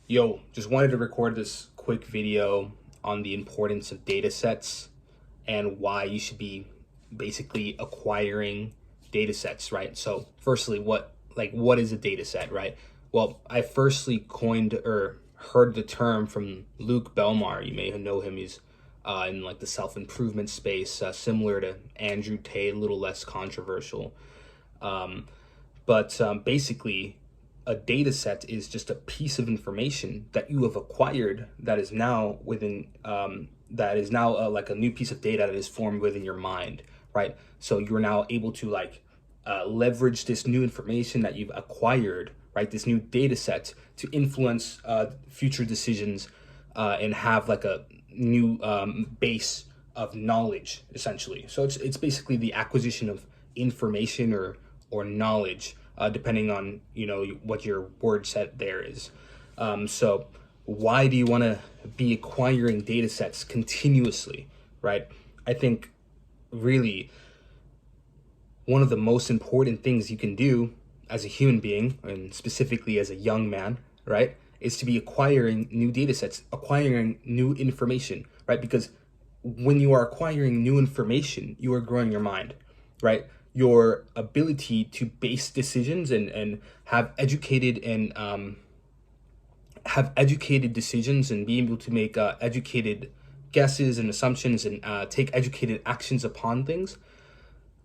Yo, just wanted to record this quick video on the importance of data sets and why you should be basically acquiring data sets, right? So, firstly, what is a data set, right? Well, I firstly coined or heard the term from Luke Belmar. You may know him. He's in like the self-improvement space, similar to Andrew Tate, a little less controversial. Um, but basically, a data set is just a piece of information that you have acquired that is now like a new piece of data that is formed within your mind, right? So you're now able to leverage this new information that you've acquired, right? This new data set to influence future decisions and have like a new base of knowledge, essentially. So it's basically the acquisition of information or knowledge, depending on what your word set there is. So why do you want to be acquiring data sets continuously, right? I think really one of the most important things you can do as a human being, and specifically as a young man, right, is to be acquiring new data sets, acquiring new information, right? Because when you are acquiring new information, you are growing your mind, right? Your ability to base decisions and have educated decisions and be able to make educated guesses and assumptions and take educated actions upon things,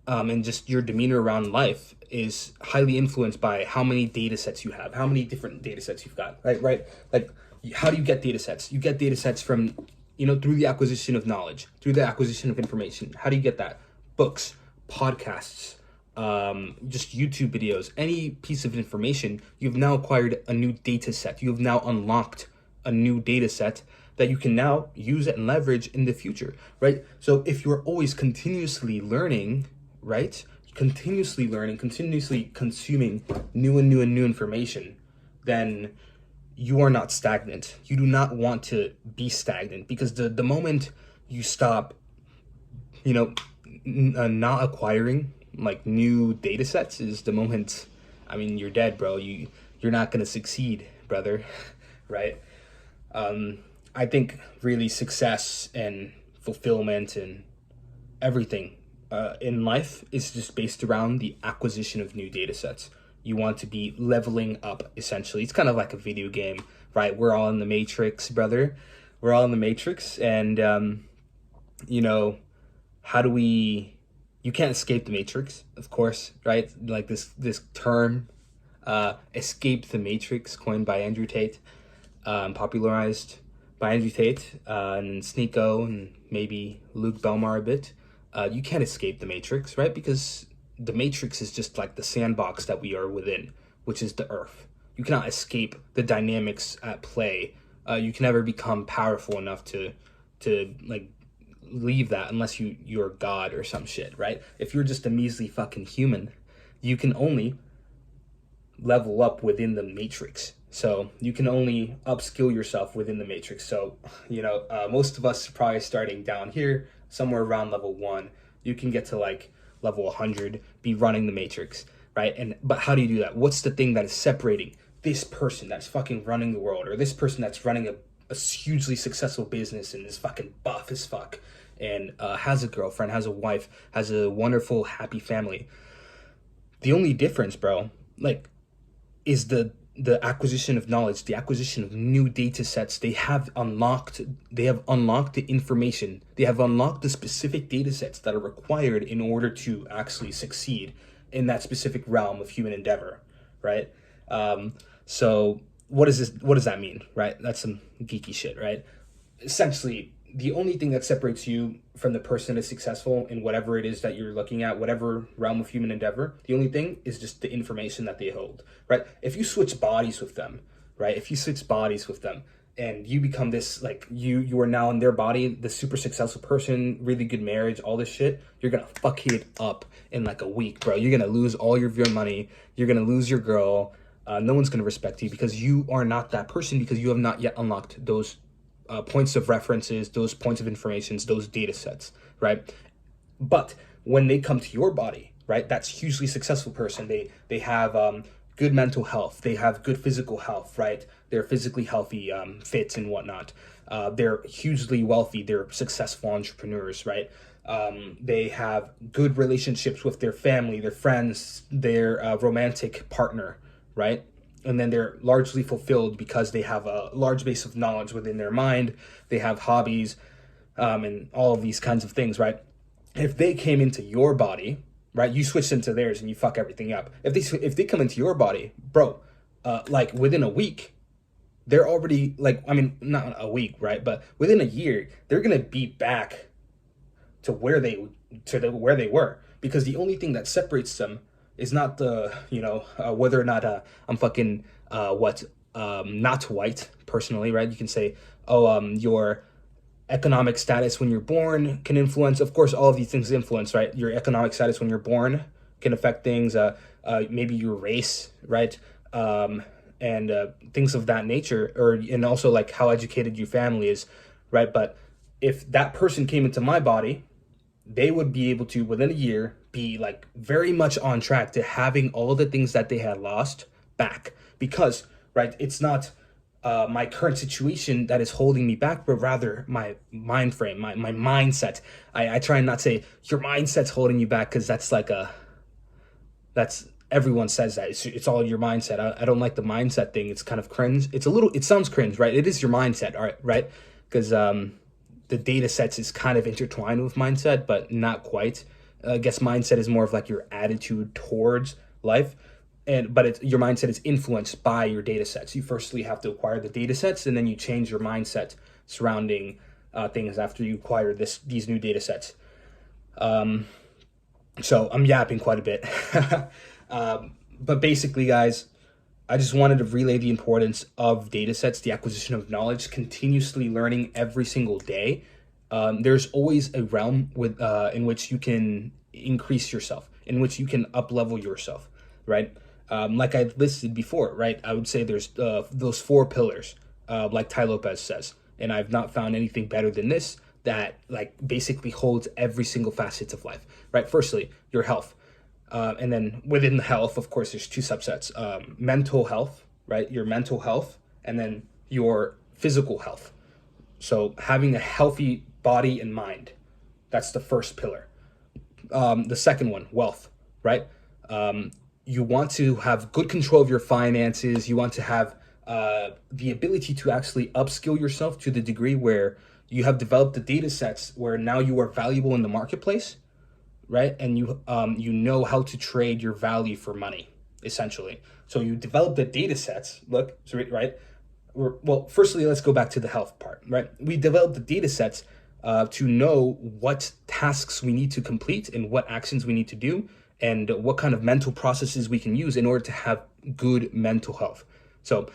and just your demeanor around life is highly influenced by how many data sets you have, how many different data sets you've got, right? Like, how do you get data sets? You get data sets from, through the acquisition of knowledge, through the acquisition of information. How do you get that? Books, podcasts, just YouTube videos, any piece of information. You've now acquired a new data set. You have now unlocked a new data set that you can now use and leverage in the future, right? So if you're always continuously learning, right? Continuously learning, continuously consuming new information, then you are not stagnant. You do not want to be stagnant, because the moment you stop, not acquiring like new data sets is the moment, I mean, you're dead, bro. You're not going to succeed, brother. Right? I think really success and fulfillment and everything in life is just based around the acquisition of new data sets. You want to be leveling up, essentially. It's kind of like a video game, right? We're all in the Matrix, brother. We're all in the Matrix. And, how do we, you can't escape the Matrix, of course, right? Like this term, escape the Matrix, coined by Andrew Tate, popularized by Andrew Tate, and Sneeko and maybe Luke Belmar a bit. You can't escape the Matrix, right? Because the Matrix is just like the sandbox that we are within, which is the Earth. You cannot escape the dynamics at play. You can never become powerful enough to like leave that unless you're God or some shit, right? If you're just a measly fucking human, you can only level up within the Matrix. So you can only upskill yourself within the Matrix. So, most of us are probably starting down here, somewhere around level 1. You can get to like level 100, be running the Matrix, right? But how do you do that? What's the thing that is separating this person that's fucking running the world, or this person that's running a hugely successful business and is fucking buff as fuck and has a girlfriend, has a wife, has a wonderful, happy family? The only difference, bro, like, is the acquisition of knowledge, the acquisition of new data sets. They have unlocked the information. They have unlocked the specific data sets that are required in order to actually succeed in that specific realm of human endeavor, right? So what does that mean, right? That's some geeky shit, right? Essentially, the only thing that separates you from the person that is successful in whatever it is that you're looking at, whatever realm of human endeavor, the only thing is just the information that they hold, right? If you switch bodies with them, right? If you switch bodies with them and you become this, like, you are now in their body, the super successful person, really good marriage, all this shit, you're gonna fuck it up in like a week, bro. You're gonna lose all your money. You're gonna lose your girl. No one's gonna respect you because you are not that person, because you have not yet unlocked those points of references, those points of informations, those data sets, right? But when they come to your body, right, that's hugely successful person, they have good mental health, they have good physical health, right? They're physically healthy, fit and whatnot. They're hugely wealthy. They're successful entrepreneurs, right? They have good relationships with their family, their friends, their romantic partner, right? And then they're largely fulfilled because they have a large base of knowledge within their mind. They have hobbies, and all of these kinds of things, right? If they came into your body, right, you switch into theirs and you fuck everything up. If they come into your body, bro, like within a week, they're already like, I mean, not a week, right? But within a year, they're gonna be back to where they were, because the only thing that separates them is not the whether or not I'm fucking not white personally, right? You can say, oh, your economic status when you're born can influence. Of course, all of these things influence, right? Your economic status when you're born can affect things. Maybe your race, right? And things of that nature, and also like how educated your family is, right? But if that person came into my body, they would be able to, within a year, be like very much on track to having all the things that they had lost back. Because, right, it's not my current situation that is holding me back, but rather my mind frame, my mindset. I try and not say your mindset's holding you back, because that's everyone says that. It's all your mindset. I don't like the mindset thing. It's kind of cringe. It sounds cringe, right? It is your mindset, all right? Because the data sets is kind of intertwined with mindset, but not quite. I guess mindset is more of like your attitude towards life, but your mindset is influenced by your data sets. You firstly have to acquire the data sets, and then you change your mindset surrounding things after you acquire these new data sets. So I'm yapping quite a bit. But basically, guys, I just wanted to relay the importance of data sets, the acquisition of knowledge, continuously learning every single day. There's always a realm in which you can increase yourself, in which you can up-level yourself, right? Like I listed before, right? I would say there's those 4 pillars, like Tai Lopez says, and I've not found anything better than this that like basically holds every single facet of life, right? Firstly, your health. And then within the health, of course, there's 2 subsets, mental health, right? Your mental health, and then your physical health. So having a healthy body and mind, that's the first pillar. The second one, wealth, right? You want to have good control of your finances. You want to have the ability to actually upskill yourself to the degree where you have developed the data sets where now you are valuable in the marketplace, right? And you know how to trade your value for money, essentially. So you develop the data sets, right? Well, firstly, let's go back to the health part, right? We develop the data sets to know what tasks we need to complete and what actions we need to do, and what kind of mental processes we can use in order to have good mental health. So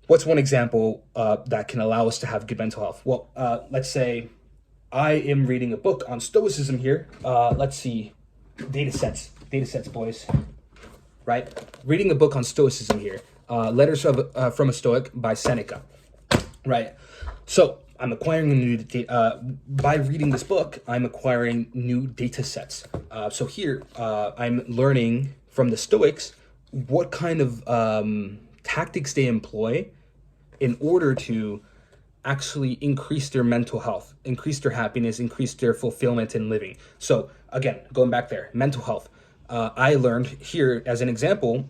what's one example that can allow us to have good mental health? Well, let's say I am reading a book on Stoicism here. Let's see, data sets, boys, right? Reading a book on Stoicism here. Letters from a Stoic by Seneca, right? So I'm acquiring a new by reading this book, I'm acquiring new data sets. So here I'm learning from the Stoics what kind of tactics they employ in order to actually increase their mental health, increase their happiness, increase their fulfillment in living. So again, going back there, mental health. I learned here as an example,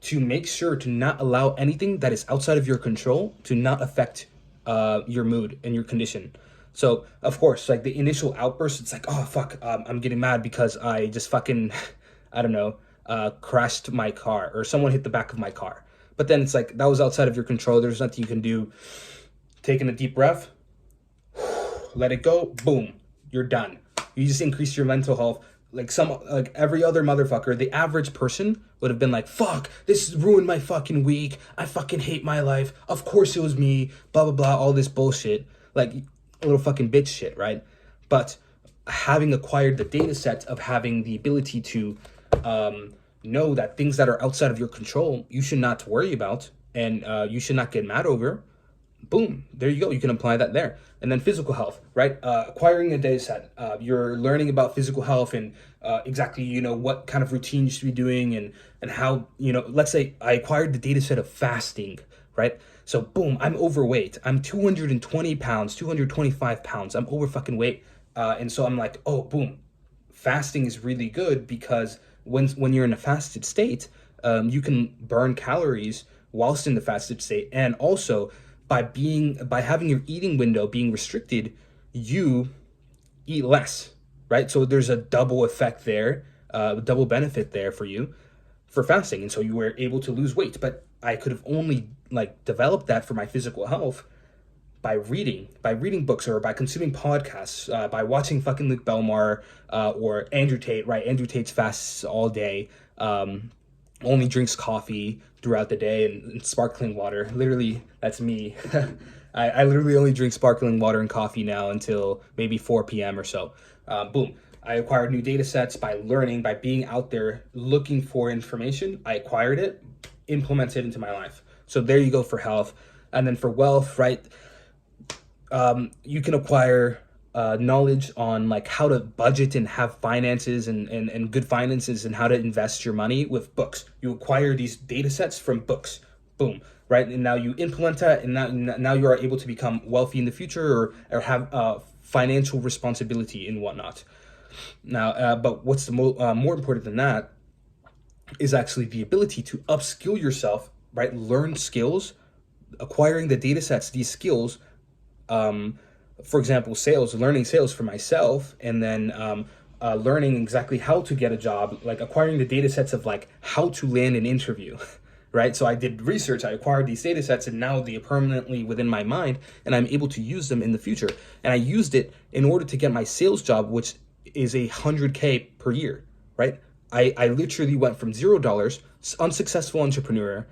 to make sure to not allow anything that is outside of your control to not affect your mood and your condition. So of course, like the initial outburst, it's like, oh fuck, I'm getting mad because I just fucking, I don't know, crashed my car, or someone hit the back of my car. But then it's like, that was outside of your control. There's nothing you can do. Taking a deep breath, let it go, boom, you're done. You just increase your mental health. Like every other motherfucker, the average person would have been like, fuck, this ruined my fucking week. I fucking hate my life. Of course it was me, blah, blah, blah, all this bullshit. Like a little fucking bitch shit, right? But having acquired the data set of having the ability to know that things that are outside of your control, you should not worry about, and you should not get mad over. boom, there you go. You can apply that there. And then physical health, right? Acquiring a data set. You're learning about physical health and exactly, what kind of routine you should be doing and how, let's say I acquired the data set of fasting, right? So boom, I'm overweight. I'm 220 pounds, 225 pounds. I'm over fucking weight. And so I'm like, oh, boom, fasting is really good because when you're in a fasted state, you can burn calories whilst in the fasted state, and also by having your eating window being restricted, you eat less, right? So there's a double effect there, double benefit there for you for fasting, and so you were able to lose weight. But I could have only like developed that for my physical health by reading books or by consuming podcasts, by watching fucking Luke Belmar or Andrew Tate, right? Andrew Tate's fasts all day, only drinks coffee throughout the day and sparkling water. Literally, that's me. I literally only drink sparkling water and coffee now until maybe 4 p.m. or so. Boom. I acquired new data sets by learning, by being out there looking for information. I acquired it, implemented it into my life. So there you go for health. And then for wealth, right? You can acquire knowledge on like how to budget and have finances and good finances and how to invest your money with books. You acquire these data sets from books. Boom. Right. And now you implement that, and now you are able to become wealthy in the future or have financial responsibility and whatnot. Now, but what's the more important than that is actually the ability to upskill yourself, right? Learn skills, acquiring the data sets, these skills. For example, learning sales for myself, and then learning exactly how to get a job, like acquiring the data sets of like how to land an interview, right? So I did research, I acquired these data sets, and now they are permanently within my mind, and I'm able to use them in the future. And I used it in order to get my sales job, which is 100K per year, right? I literally went from $0, unsuccessful entrepreneur,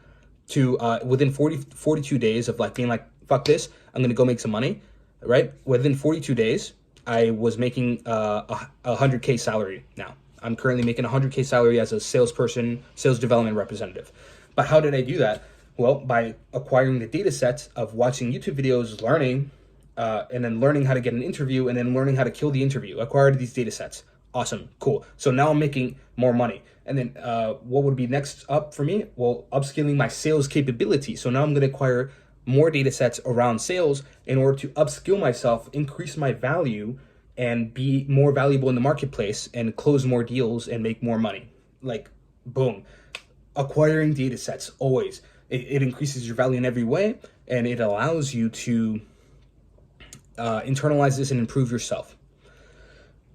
to within 42 days of like being like, fuck this, I'm gonna go make some money, right? Within 42 days, I was making a 100K salary now. I'm currently making a 100K salary as a salesperson, sales development representative. But how did I do that? Well, by acquiring the data sets of watching YouTube videos, learning, and then learning how to get an interview, and then learning how to kill the interview. Acquired these data sets. Awesome, cool. So now I'm making more money. And then what would be next up for me? Well, upskilling my sales capability. So now I'm going to acquire more data sets around sales in order to upskill myself, increase my value, and be more valuable in the marketplace and close more deals and make more money. Like, boom. Acquiring data sets, always. It increases your value in every way, and it allows you to internalize this and improve yourself.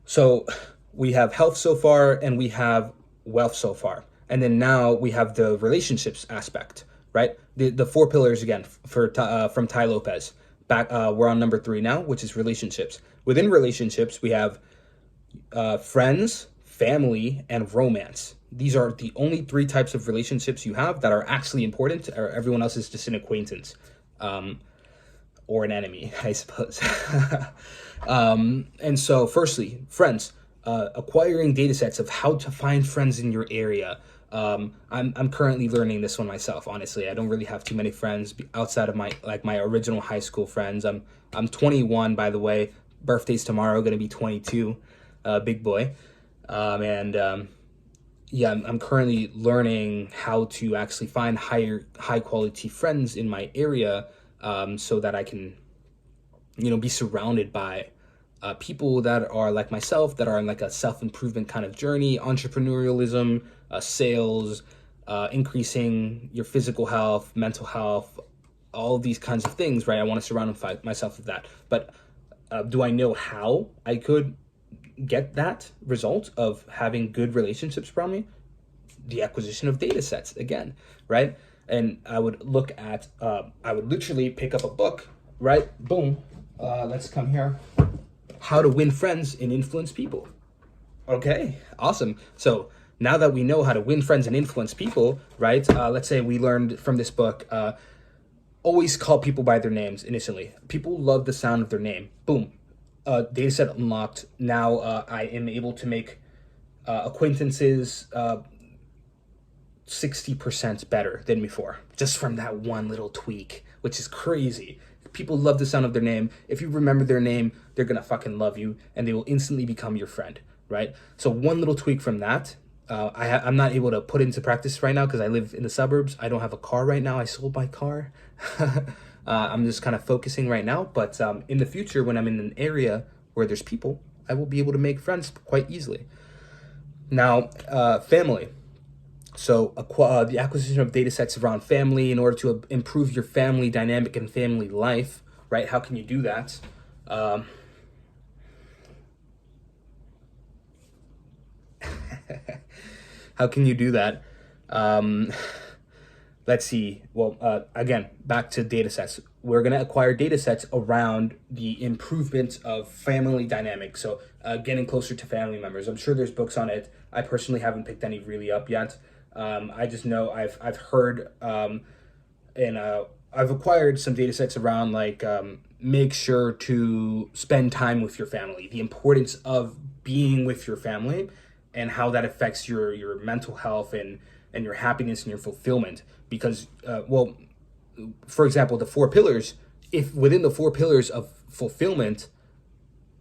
So we have health so far, and we have wealth so far. And then now we have the relationships aspect, right? The 4 pillars again from Tai Lopez. We're on number 3 now, which is relationships. Within relationships, we have friends, family, and romance. These are the only 3 types of relationships you have that are actually important, or everyone else is just an acquaintance, or an enemy, I suppose. And so firstly, friends. Acquiring data sets of how to find friends in your area. I'm currently learning this one myself. Honestly, I don't really have too many friends outside of my original high school friends. I'm 21, by the way. Birthday's tomorrow, gonna be 22. Big boy. Yeah, I'm currently learning how to actually find high quality friends in my area, so that I can, be surrounded by people that are like myself, that are in like a self-improvement kind of journey, entrepreneurialism, sales, increasing your physical health, mental health, all of these kinds of things, right? I want to surround myself with that. But do I know how I could get that result of having good relationships around me? The acquisition of data sets again, right? And I would look at, I would literally pick up a book, right? Boom. Let's come here. How to Win Friends and Influence People. Okay, awesome. So now that we know how to win friends and influence people, right? Let's say we learned from this book, always call people by their names initially. People love the sound of their name. Boom. Data set unlocked. Now I am able to make acquaintances 60% better than before, just from that one little tweak, which is crazy. People love the sound of their name. If you remember their name, they're gonna fucking love you, and they will instantly become your friend, right? So one little tweak from that. I'm not able to put into practice right now because I live in the suburbs. I don't have a car right now. I sold my car. I'm just kind of focusing right now. But in the future, when I'm in an area where there's people, I will be able to make friends quite easily. Now, family. So the acquisition of data sets around family in order to improve your family dynamic and family life, right? How can you do that? How can you do that? Let's see. Well, again, back to data sets. We're going to acquire data sets around the improvement of family dynamics. So getting closer to family members. I'm sure there's books on it. I personally haven't picked any really up yet. I just know I've heard and I've acquired some data sets around like make sure to spend time with your family, the importance of being with your family, and how that affects your mental health and your happiness and your fulfillment. Because well, for example, the 4 pillars, if within the 4 pillars of fulfillment,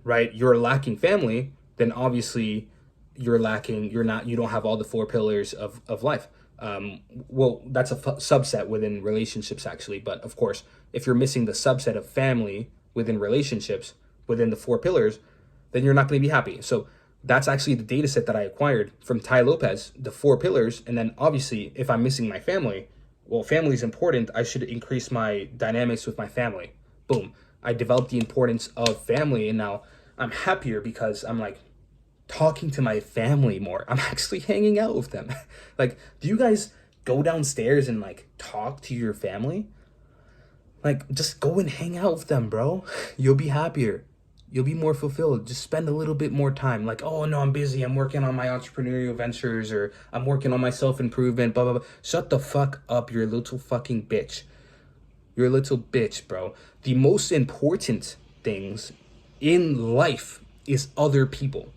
right, you're lacking family, then obviously you're not, you don't have all the 4 pillars of life. Well, that's a subset within relationships actually, but of course, if you're missing the subset of family within relationships, within the 4 pillars, then you're not going to be happy. So that's actually the data set that I acquired from Ty Lopez, the 4 pillars. And then obviously, if I'm missing my family, well, family is important. I should increase my dynamics with my family. Boom. I developed the importance of family, and now I'm happier because I'm like talking to my family more. I'm actually hanging out with them. Like, do you guys go downstairs and like talk to your family? Like, just go and hang out with them, bro. You'll be happier. You'll be more fulfilled. Just spend a little bit more time. Like, oh no, I'm busy. I'm working on my entrepreneurial ventures, or I'm working on my self-improvement, blah, blah, blah. Shut the fuck up, you're a little fucking bitch. You're a little bitch, bro. The most important things in life is other people.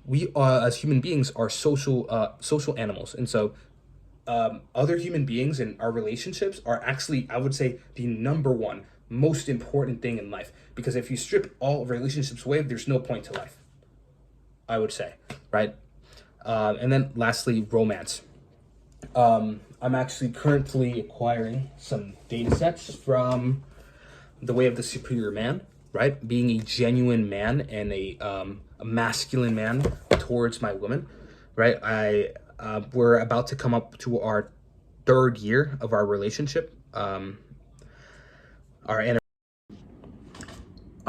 We are, as human beings, are social animals. And so other human beings and our relationships are actually, I would say, the number one most important thing in life. Because if you strip all relationships away, there's no point to life, I would say, right? And then lastly, romance. I'm actually currently acquiring some data sets from The Way of the Superior Man, right? Being a genuine man and a masculine man towards my women, right? We're about to come up to our 3rd year of our relationship. All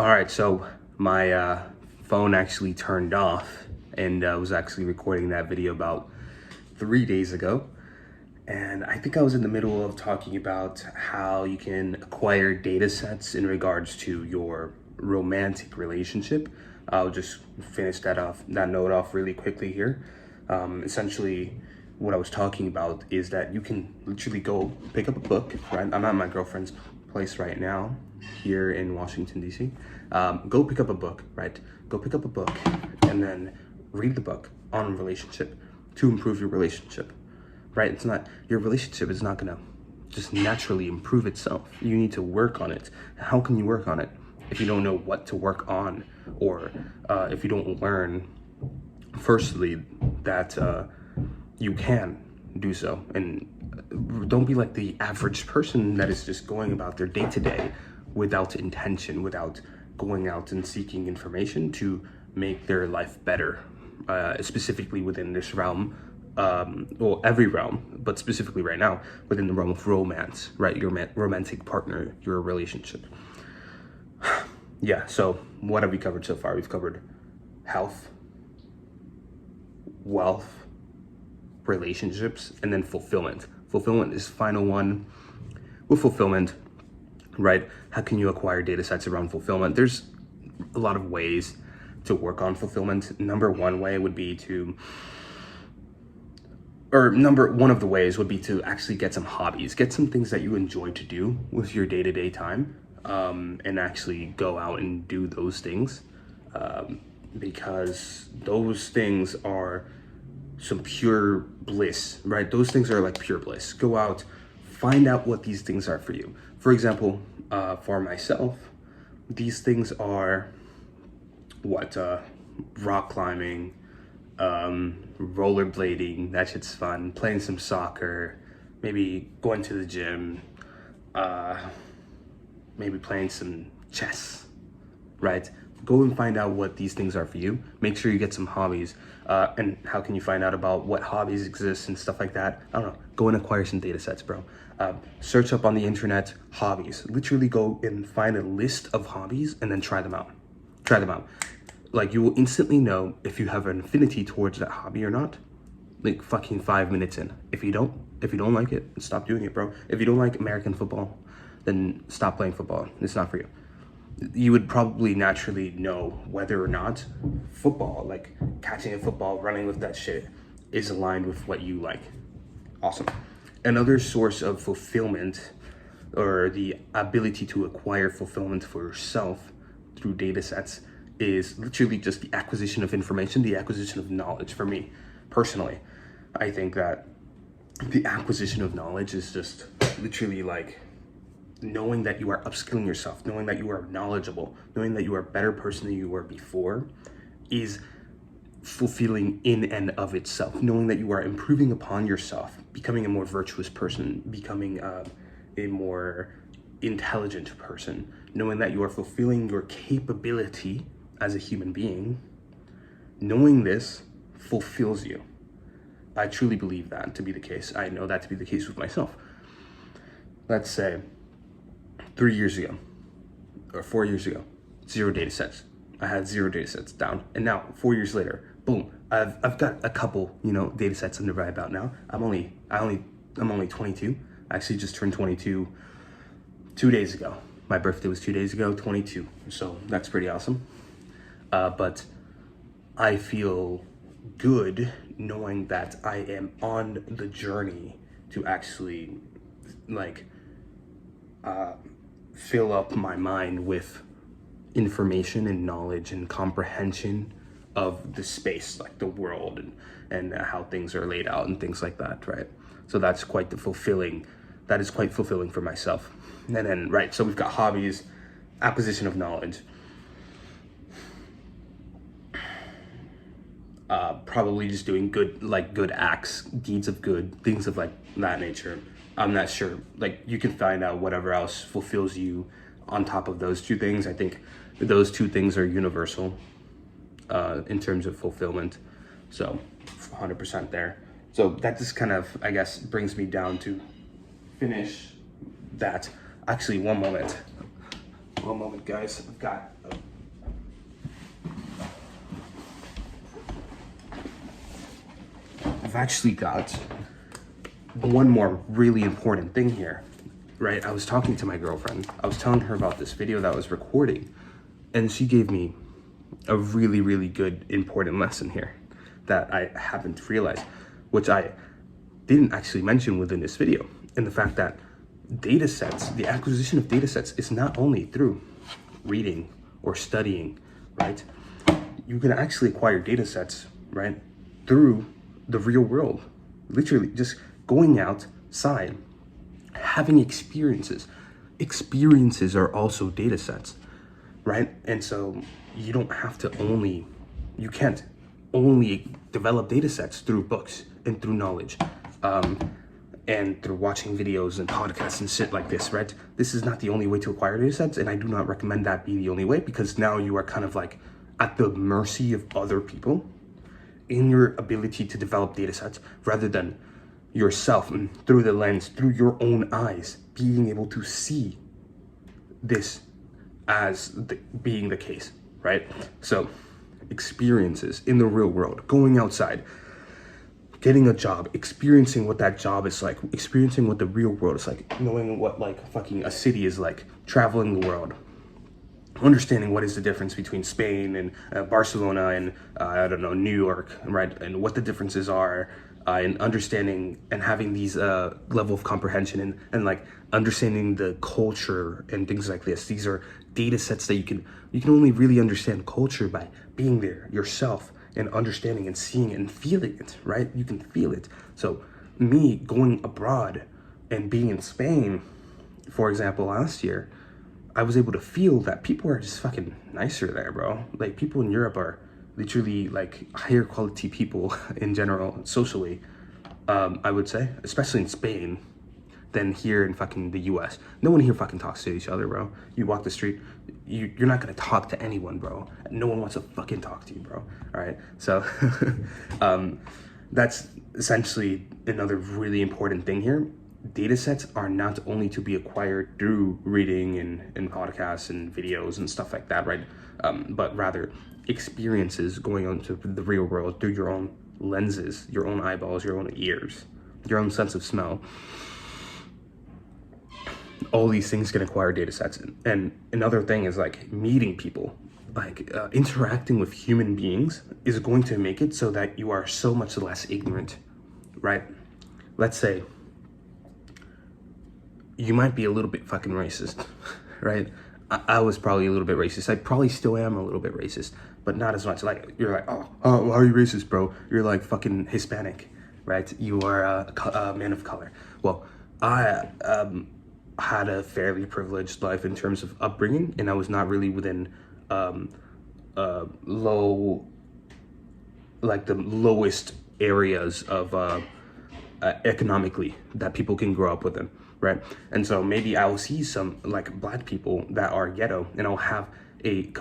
right, so my phone actually turned off, and I was actually recording that video about 3 days ago. And I think I was in the middle of talking about how you can acquire data sets in regards to your romantic relationship. I'll just finish that note off really quickly here. Essentially, what I was talking about is that you can literally go pick up a book, right? I'm at my girlfriend's place right now here in Washington, D.C. Go pick up a book, right? Go pick up a book and then read the book on a relationship to improve your relationship, right? It's not, your relationship is not gonna just naturally improve itself. You need to work on it. How can you work on it if you don't know what to work on, or if you don't learn, firstly, that you can do so? And don't be like the average person that is just going about their day-to-day without intention, without going out and seeking information to make their life better, specifically within this realm, well, every realm, but specifically right now within the realm of romance, right? Your romantic partner, your relationship. Yeah, so what have we covered so far? We've covered health, wealth, relationships, and then fulfillment. Fulfillment is the final one. With fulfillment, right? How can you acquire data sets around fulfillment? There's a lot of ways to work on fulfillment. Number one of the ways would be to actually get some hobbies, get some things that you enjoy to do with your day-to-day time, and actually go out and do those things, because those things are some pure bliss, right? Those things are like pure bliss. Go out, find out what these things are for you. For example, for myself, these things are rock climbing, rollerblading, that shit's fun, playing some soccer, maybe going to the gym, maybe playing some chess, right? Go and find out what these things are for you. Make sure you get some hobbies. And how can you find out about what hobbies exist and stuff like that? I don't know. Go and acquire some data sets, bro. Search up on the internet hobbies. Literally go and find a list of hobbies and then try them out. Try them out. Like, you will instantly know if you have an affinity towards that hobby or not. Like, fucking 5 minutes in. If you don't like it, stop doing it, bro. If you don't like American football, then stop playing football. It's not for you. You would probably naturally know whether or not football, like catching a football, running with that shit, is aligned with what you like. Awesome. Another source of fulfillment, or the ability to acquire fulfillment for yourself through data sets, is literally just the acquisition of information, the acquisition of knowledge. For me, personally, I think that the acquisition of knowledge is just literally like knowing that you are upskilling yourself, knowing that you are knowledgeable, knowing that you are a better person than you were before, is fulfilling in and of itself. Knowing that you are improving upon yourself, becoming a more virtuous person, becoming a more intelligent person, knowing that you are fulfilling your capability as a human being, knowing this fulfills you. I truly believe that to be the case. I know that to be the case with myself. Let's say 3 years ago or 4 years ago, 0 data sets. I had 0 data sets down. And now 4 years later, boom, I've got a couple, data sets under my belt now. I'm only 22. I actually just turned 22 2 days ago. My birthday was 2 days ago, 22. So that's pretty awesome. But I feel good knowing that I am on the journey to actually fill up my mind with information and knowledge and comprehension of the space, like the world and how things are laid out and things like that, right? So that's quite fulfilling for myself. And then, right, so we've got hobbies, acquisition of knowledge, probably just doing good acts, deeds of good, things of like that nature. I'm not sure. Like, you can find out whatever else fulfills you on top of those two things. I think those two things are universal in terms of fulfillment. So 100% there. So that just kind of, I guess, brings me down to finish that. Actually, one moment, guys. I've actually got one more really important thing here, right? I was talking to my girlfriend. I was telling her about this video that I was recording, and she gave me a really, really good, important lesson here that I haven't realized, which I didn't actually mention within this video. And the fact that data sets, the acquisition of data sets, is not only through reading or studying, right? You can actually acquire data sets, right, through the real world. Literally just going outside, having experiences. Experiences are also data sets, right? And so you can't only develop data sets through books and through knowledge, and through watching videos and podcasts and shit like this, right? This is not the only way to acquire data sets, and I do not recommend that be the only way, because now you are kind of like at the mercy of other people in your ability to develop data sets, rather than yourself and through the lens, through your own eyes, being able to see this as being the case, right? So experiences in the real world, going outside, getting a job, experiencing what that job is like, experiencing what the real world is like, knowing what like fucking a city is like, traveling the world, understanding what is the difference between Spain and Barcelona and I don't know, New York, right? And what the differences are, and understanding and having these level of comprehension and like understanding the culture and things like this. These are data sets that you can only really understand culture by being there yourself and understanding and seeing it and feeling it, right? You can feel it. So me going abroad And being in Spain, for example, last year, I was able to feel that people are just fucking nicer there, bro. Like, people in Europe are literally like higher quality people in general, socially, I would say, especially in Spain, than here in fucking the US. No one here fucking talks to each other, bro. You walk the street, you're not gonna talk to anyone, bro. No one wants to fucking talk to you, bro. All right, so that's essentially another really important thing here. Data sets are not only to be acquired through reading and podcasts and videos and stuff like that, right? But rather experiences going on to the real world through your own lenses, your own eyeballs, your own ears, your own sense of smell. All these things can acquire data sets. And another thing is like meeting people, like interacting with human beings is going to make it so that you are so much less ignorant, right? Let's say you might be a little bit fucking racist, right? I was probably a little bit racist. I probably still am a little bit racist, but not as much. Like, you're like, oh, why are you racist, bro? You're like fucking Hispanic, right? You are a man of color. Well, I had a fairly privileged life in terms of upbringing, and I was not really within low, like the lowest areas of economically that people can grow up within, right? And so maybe I'll see some like black people that are ghetto, and I'll have a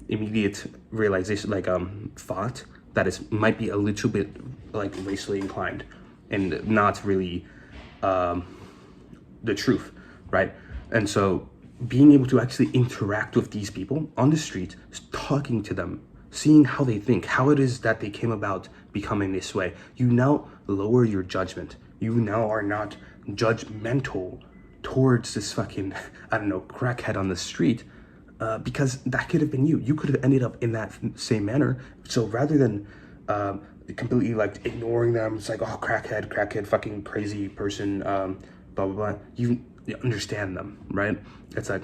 immediate realization, like thought that is might be a little bit like racially inclined, and not really the truth, right? And so being able to actually interact with these people on the street, talking to them, seeing how they think, how it is that they came about becoming this way, you now lower your judgment. You now are not judgmental towards this fucking, I don't know, crackhead on the street, because that could have been you. You could have ended up in that same manner. So rather than completely like ignoring them, it's like, oh, crackhead, fucking crazy person, blah, blah, blah. You understand them, right? It's like,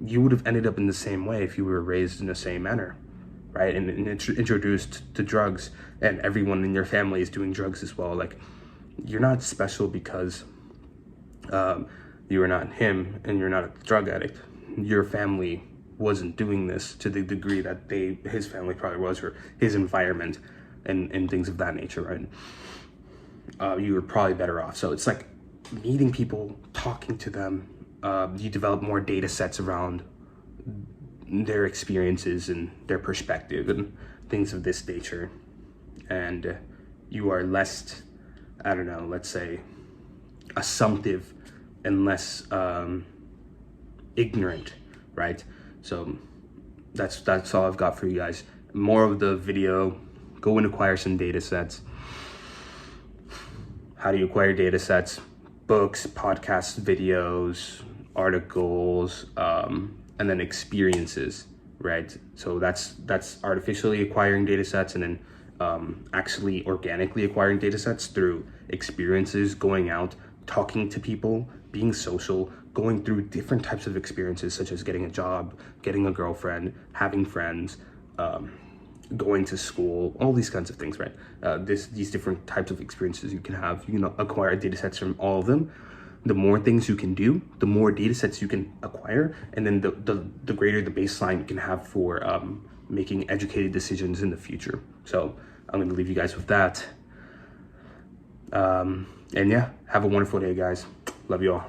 you would have ended up in the same way if you were raised in the same manner, right? And introduced to drugs, and everyone in your family is doing drugs as well. Like, you're not special because you are not him and you're not a drug addict. Your family wasn't doing this to the degree that his family probably was, or his environment and things of that nature, right? You were probably better off. So it's like meeting people, talking to them, you develop more data sets around their experiences and their perspective and things of this nature. And you are less, I don't know, let's say assumptive and less ignorant, right? So that's all I've got for you guys. More of the video, go and acquire some data sets. How do you acquire data sets? Books, podcasts, videos, articles, and then experiences, right? So that's artificially acquiring data sets, and then actually organically acquiring data sets through experiences, going out, talking to people, being social, going through different types of experiences, such as getting a job, getting a girlfriend, having friends, going to school, all these kinds of things, right? These different types of experiences you can have. You can acquire data sets from all of them. The more things you can do, the more data sets you can acquire, and then the greater the baseline you can have for making educated decisions in the future. So I'm gonna leave you guys with that. And yeah, have a wonderful day, guys. Love you all.